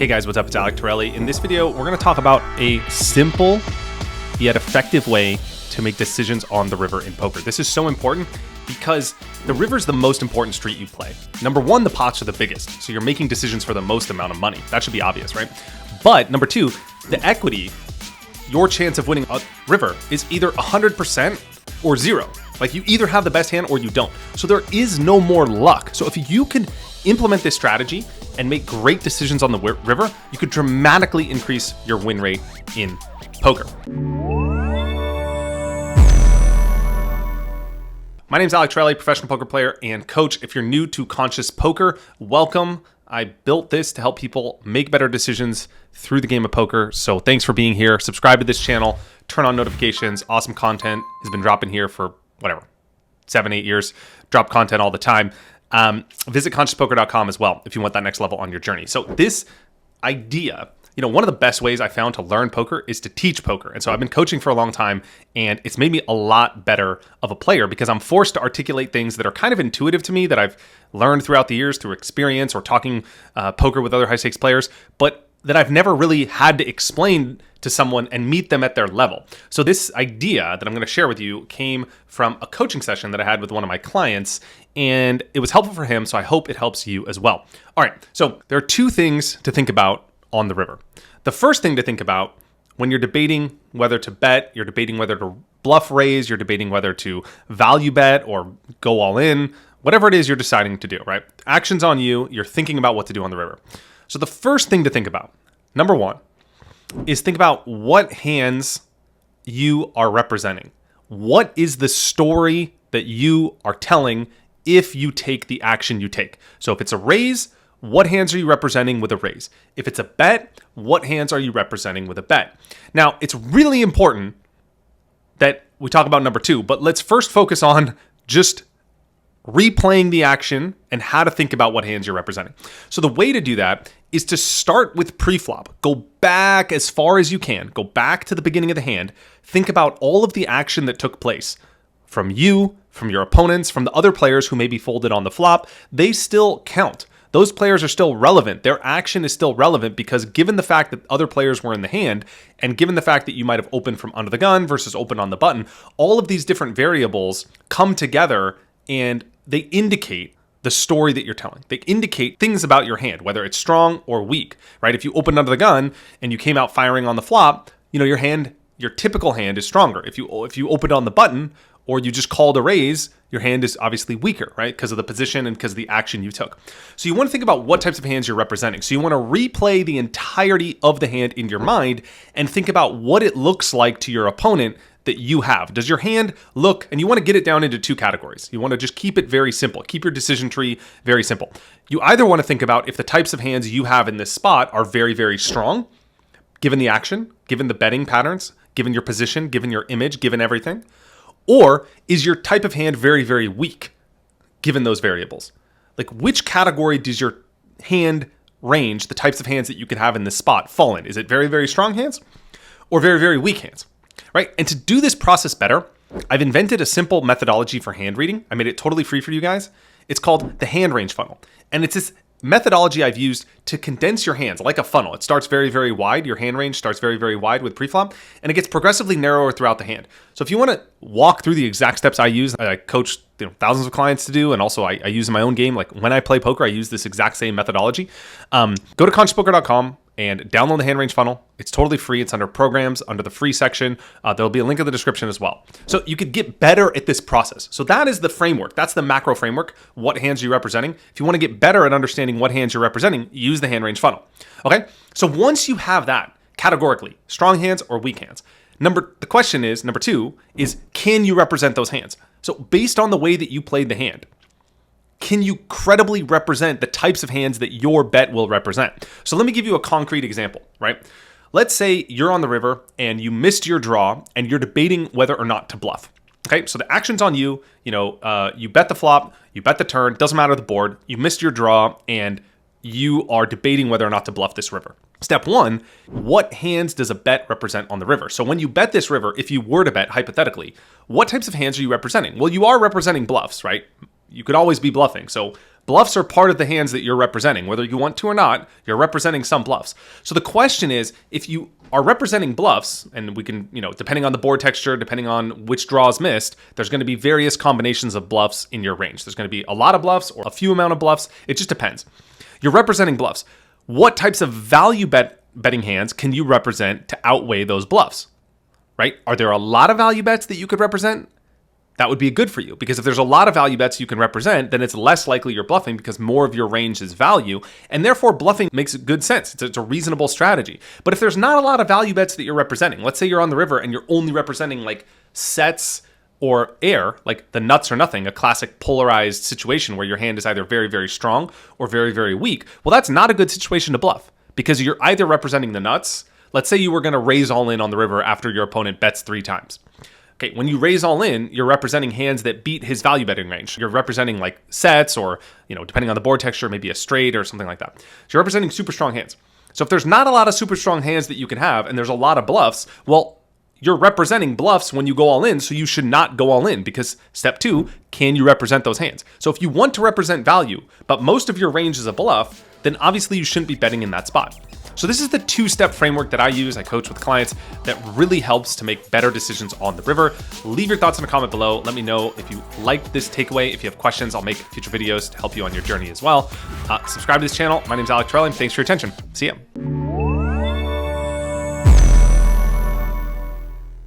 Hey guys, what's up? It's Alec Torelli. In this video, we're going to talk about a simple yet effective way to make decisions on the river in poker. This is so important because the river is the most important street you play. Number one, the pots are the biggest, so you're making decisions for the most amount of money. That should be obvious, right? But number two, the equity, your chance of winning a river is either 100% or zero. Like you either have the best hand or you don't. So there is no more luck. So if you can implement this strategy and make great decisions on the river, you could dramatically increase your win rate in poker. My name is Alec Torelli, professional poker player and coach. If you're new to Conscious Poker, welcome. I built this to help people make better decisions through the game of poker. So thanks for being here. Subscribe to this channel, turn on notifications. Awesome content has been dropping here for 7-8 years. Drop content all the time. Visit consciouspoker.com as well if you want that next level on your journey. So this idea, one of the best ways I found to learn poker is to teach poker. And so I've been coaching for a long time, and it's made me a lot better of a player because I'm forced to articulate things that are kind of intuitive to me that I've learned throughout the years through experience or talking poker with other high stakes players, but that I've never really had to explain to someone and meet them at their level. So this idea that I'm going to share with you came from a coaching session that I had with one of my clients, and it was helpful for him, so I hope it helps you as well. All right, so there are two things to think about on the river. The first thing to think about when you're debating whether to bet, you're debating whether to bluff raise, you're debating whether to value bet or go all in, whatever it is you're deciding to do, right? Action's on you, you're thinking about what to do on the river. So the first thing to think about, number one, is think about what hands you are representing. What is the story that you are telling if you take the action you take? So if it's a raise, what hands are you representing with a raise? If it's a bet, what hands are you representing with a bet? Now, it's really important that we talk about number two, but let's first focus on just replaying the action and how to think about what hands you're representing. So the way to do that is to start with pre-flop. Go back as far as you can. Go back to the beginning of the hand. Think about all of the action that took place from you, from your opponents, from the other players who may be folded on the flop. They still count. Those players are still relevant. Their action is still relevant because given the fact that other players were in the hand and given the fact that you might have opened from under the gun versus open on the button, all of these different variables come together and they indicate the story that you're telling. They indicate things about your hand, whether it's strong or weak, right? If you opened under the gun and you came out firing on the flop, your typical hand is stronger. If you opened on the button or you just called a raise, your hand is obviously weaker, right? Because of the position and because of the action you took. So you want to think about what types of hands you're representing. So you want to replay the entirety of the hand in your mind and think about what it looks like to your opponent that you have. Does your hand look, and you want to get it down into two categories. You want to just keep it very simple. Keep your decision tree very simple. You either want to think about if the types of hands you have in this spot are very, very strong, given the action, given the betting patterns, given your position, given your image, given everything, or is your type of hand very, very weak, given those variables? Like which category does your hand range, the types of hands that you could have in this spot, fall in? Is it very, very strong hands or very, very weak hands? Right? And to do this process better, I've invented a simple methodology for hand reading. I made it totally free for you guys. It's called the hand range funnel. And it's this methodology I've used to condense your hands like a funnel. It starts very, very wide. Your hand range starts very, very wide with preflop, and it gets progressively narrower throughout the hand. So if you want to walk through the exact steps I use, I coach thousands of clients to do, and also I use in my own game. Like when I play poker, I use this exact same methodology. Go to consciouspoker.com and download the hand range funnel. It's totally free. It's under programs, under the free section. There'll be a link in the description as well. So you could get better at this process. So that is the framework. That's the macro framework. What hands are you representing? If you want to get better at understanding what hands you're representing, use the hand range funnel. Okay. So once you have that categorically, strong hands or weak hands, number two is, can you represent those hands? So based on the way that you played the hand, can you credibly represent the types of hands that your bet will represent? So let me give you a concrete example, right? Let's say you're on the river and you missed your draw and you're debating whether or not to bluff. Okay, so the action's on you. You bet the flop, you bet the turn, doesn't matter the board. You missed your draw and you are debating whether or not to bluff this river. Step one, what hands does a bet represent on the river? So when you bet this river, if you were to bet hypothetically, what types of hands are you representing? Well, you are representing bluffs, right? You could always be bluffing. So Bluffs are part of the hands that you're representing. Whether you want to or not, you're representing some bluffs. So the question is, if you are representing bluffs, and we can, depending on the board texture, depending on which draw is missed, there's going to be various combinations of bluffs in your range. There's going to be a lot of bluffs or a few amount of bluffs. It just depends. You're representing bluffs. What types of value betting hands can you represent to outweigh those bluffs, right? Are there a lot of value bets that you could represent? That would be good for you, because if there's a lot of value bets you can represent, then it's less likely you're bluffing because more of your range is value, and therefore bluffing makes good sense. It's a reasonable strategy. But if there's not a lot of value bets that you're representing, let's say you're on the river and you're only representing like sets or air, like the nuts or nothing, a classic polarized situation where your hand is either very, very strong or very, very weak, well, that's not a good situation to bluff, because you're either representing the nuts. Let's say you were going to raise all in on the river after your opponent bets 3 times. Okay, when you raise all in, you're representing hands that beat his value betting range. You're representing like sets or, depending on the board texture, maybe a straight or something like that. So you're representing super strong hands. So if there's not a lot of super strong hands that you can have and there's a lot of bluffs, well, you're representing bluffs when you go all in, so you should not go all in, because step 2, can you represent those hands? So if you want to represent value, but most of your range is a bluff, then obviously you shouldn't be betting in that spot. So this is the 2-step framework that I use, I coach with clients, that really helps to make better decisions on the river. Leave your thoughts in a comment below. Let me know if you liked this takeaway. If you have questions, I'll make future videos to help you on your journey as well. Subscribe to this channel. My name is Alec Torelli. Thanks for your attention. See ya.